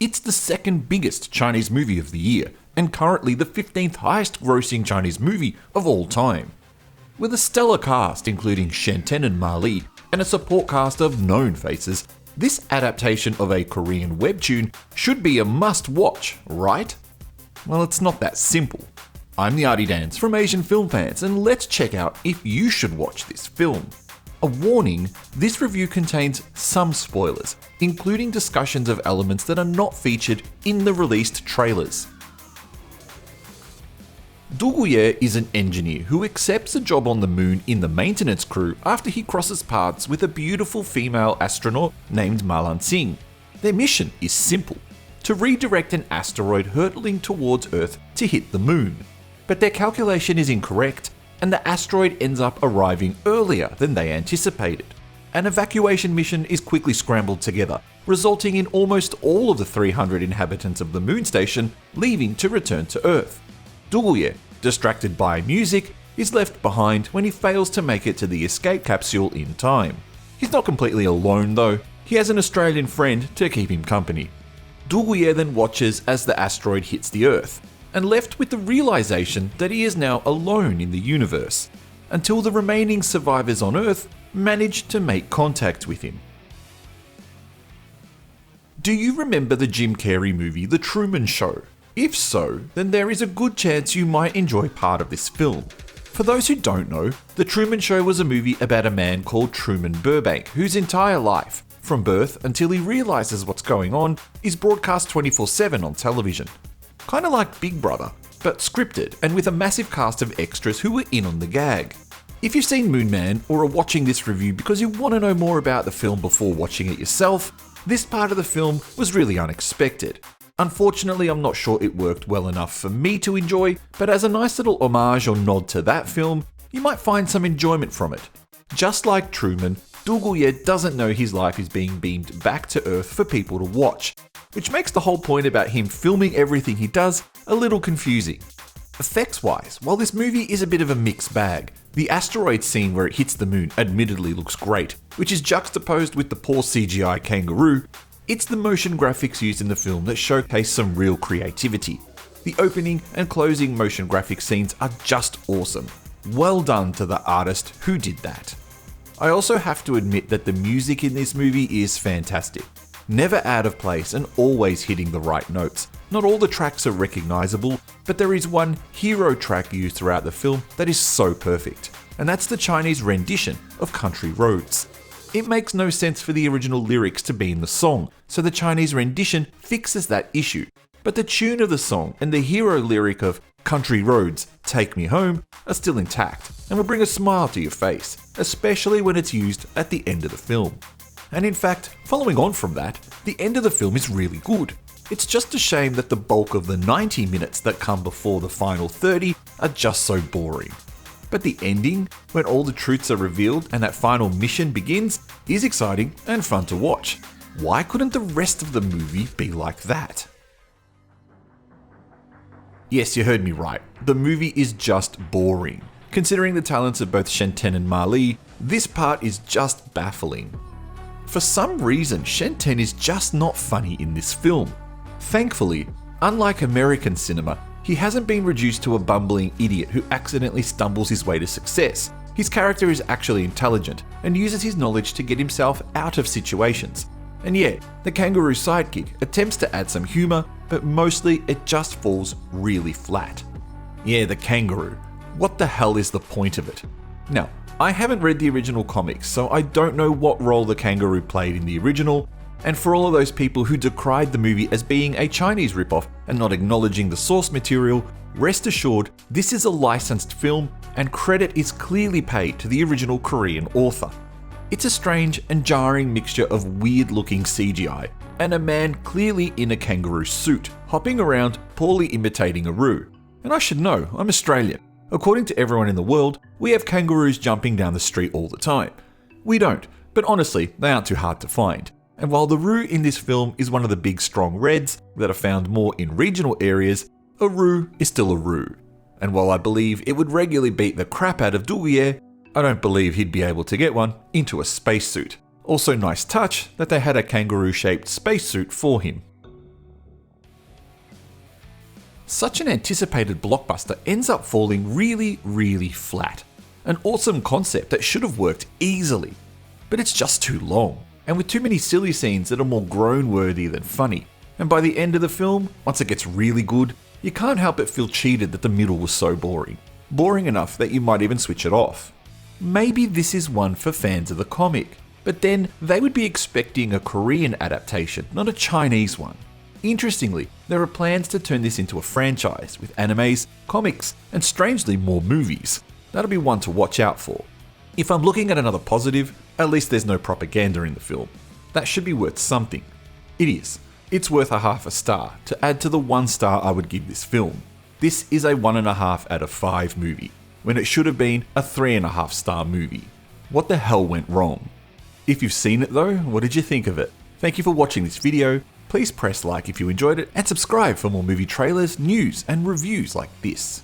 It's the second biggest Chinese movie of the year, and currently the 15th highest grossing Chinese movie of all time. With a stellar cast including Shen Teng and Ma Li, and a support cast of known faces, this adaptation of a Korean webtoon should be a must-watch, right? Well, it's not that simple. I'm the Artie Dans from Asian Film Fans, and let's check out if you should watch this film. A warning, this review contains some spoilers, including discussions of elements that are not featured in the released trailers. Ye is an engineer who accepts a job on the moon in the maintenance crew after he crosses paths with a beautiful female astronaut named Ma Sing. Their mission is simple: to redirect an asteroid hurtling towards Earth to hit the moon. But their calculation is incorrect, and the asteroid ends up arriving earlier than they anticipated. An evacuation mission is quickly scrambled together, resulting in almost all of the 300 inhabitants of the moon station leaving to return to Earth. Ye, distracted by music, is left behind when he fails to make it to the escape capsule in time. He's not completely alone though, he has an Australian friend to keep him company. Ye then watches as the asteroid hits the Earth, and left with the realization that he is now alone in the universe, until the remaining survivors on Earth manage to make contact with him. Do you remember the Jim Carrey movie The Truman Show? If so, then there is a good chance you might enjoy part of this film. For those who don't know, The Truman Show was a movie about a man called Truman Burbank whose entire life, from birth until he realizes what's going on, is broadcast 24/7 on television. Kinda like Big Brother, but scripted and with a massive cast of extras who were in on the gag. If you've seen Moon Man or are watching this review because you want to know more about the film before watching it yourself, this part of the film was really unexpected. Unfortunately, I'm not sure it worked well enough for me to enjoy, but as a nice little homage or nod to that film, you might find some enjoyment from it. Just like Truman, Ye doesn't know his life is being beamed back to Earth for people to watch, which makes the whole point about him filming everything he does a little confusing. Effects-wise, while this movie is a bit of a mixed bag, the asteroid scene where it hits the moon admittedly looks great, which is juxtaposed with the poor CGI kangaroo. It's the motion graphics used in the film that showcase some real creativity. The opening and closing motion graphic scenes are just awesome. Well done to the artist who did that. I also have to admit that the music in this movie is fantastic. Never out of place and always hitting the right notes. Not all the tracks are recognizable, but there is one hero track used throughout the film that is so perfect, and that's the Chinese rendition of Country Roads. It makes no sense for the original lyrics to be in the song, so the Chinese rendition fixes that issue. But the tune of the song and the hero lyric of Country Roads, Take Me Home are still intact and will bring a smile to your face, especially when it's used at the end of the film. And in fact, following on from that, the end of the film is really good. It's just a shame that the bulk of the 90 minutes that come before the final 30 are just so boring. But the ending, when all the truths are revealed and that final mission begins, is exciting and fun to watch. Why couldn't the rest of the movie be like that? Yes, you heard me right. The movie is just boring. Considering the talents of both Shen Teng and Ma Li, this part is just baffling. For some reason, Shen Teng is just not funny in this film. Thankfully, unlike American cinema, he hasn't been reduced to a bumbling idiot who accidentally stumbles his way to success. His character is actually intelligent and uses his knowledge to get himself out of situations. And yeah, the kangaroo sidekick attempts to add some humor, but mostly it just falls really flat. Yeah, the kangaroo. What the hell is the point of it? Now, I haven't read the original comics, so I don't know what role the kangaroo played in the original, and for all of those people who decried the movie as being a Chinese ripoff and not acknowledging the source material, rest assured this is a licensed film and credit is clearly paid to the original Korean author. It's a strange and jarring mixture of weird-looking CGI and a man clearly in a kangaroo suit, hopping around poorly imitating a roo. And I should know, I'm Australian. According to everyone in the world, we have kangaroos jumping down the street all the time. We don't, but honestly, they aren't too hard to find. And while the roo in this film is one of the big strong reds that are found more in regional areas, a roo is still a roo. And while I believe it would regularly beat the crap out of Ye, I don't believe he'd be able to get one into a spacesuit. Also nice touch that they had a kangaroo-shaped spacesuit for him. such an anticipated blockbuster ends up falling really, really flat. An awesome concept that should have worked easily, but it's just too long, and with too many silly scenes that are more groan-worthy than funny. And by the end of the film, once it gets really good, you can't help but feel cheated that the middle was so boring. Boring enough that you might even switch it off. Maybe this is one for fans of the comic, but then they would be expecting a Korean adaptation, not a Chinese one. Interestingly, there are plans to turn this into a franchise with animes, comics, and strangely more movies. That'll be one to watch out for. If I'm looking at another positive, at least there's no propaganda in the film. That should be worth something. It is. It's worth a half a star to add to the 1 star I would give this film. This is a 1.5 out of 5 movie, when it should have been a 3.5 star movie. What the hell went wrong? If you've seen it though, what did you think of it? Thank you for watching this video. Please press like if you enjoyed it and subscribe for more movie trailers, news and reviews like this.